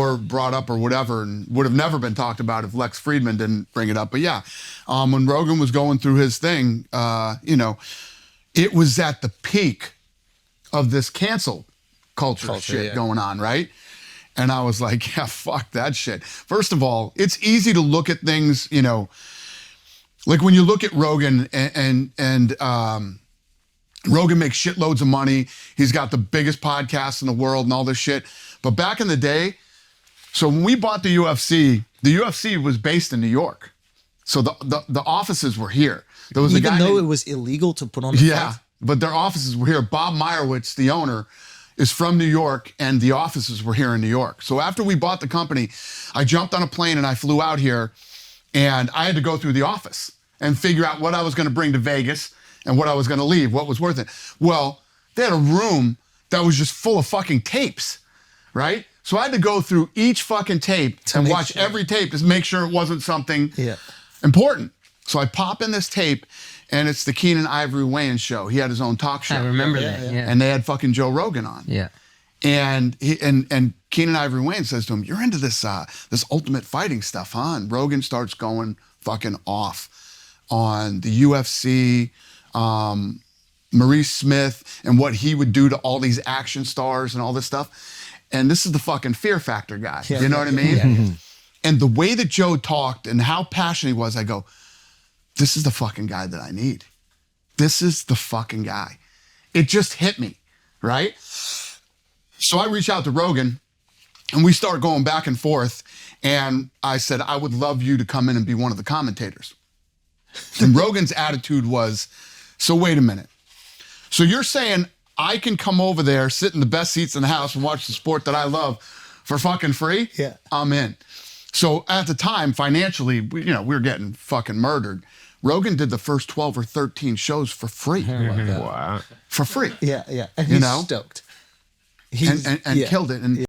or brought up or whatever, and would have never been talked about if Lex Friedman didn't bring it up. But yeah, when Rogan was going through his thing, it was at the peak of this cancel culture shit going on, right? And I was like, yeah, fuck that shit. First of all, it's easy to look at things, like when you look at Rogan and Rogan makes shitloads of money. He's got the biggest podcast in the world and all this shit. But back in the day, so when we bought the UFC was based in New York. So the offices were here. There was Even though it was illegal to put on the fight? But their offices were here. Bob Meyerowitz, the owner, is from New York, and the offices were here in New York. So after we bought the company, I jumped on a plane and I flew out here, and I had to go through the office and figure out what I was going to bring to Vegas and what I was going to leave, what was worth it. Well, they had a room that was just full of fucking tapes, right? So I had to go through each fucking tape and watch every tape to make sure it wasn't something important. So I pop in this tape, and it's the Keenan Ivory Wayans show. He had his own talk show. I remember that. And they had fucking Joe Rogan on. Yeah. And Keenan Ivory Wayans says to him, "You're into this ultimate fighting stuff, huh?" And Rogan starts going fucking off on the UFC, Maurice Smith, and what he would do to all these action stars and all this stuff. And this is the fucking Fear Factor guy. You know what I mean? And the way that Joe talked and how passionate he was, I go, this is the fucking guy that I need. This is the fucking guy. It just hit me, right? So I reach out to Rogan, and we start going back and forth. And I said, I would love you to come in and be one of the commentators. And Rogan's attitude was, so wait a minute. So you're saying I can come over there, sit in the best seats in the house and watch the sport that I love for fucking free? Yeah. I'm in. So at the time, financially, we were getting fucking murdered. Rogan did the first 12 or 13 shows for free. Wow. For free. Yeah. And he's stoked. And killed it. And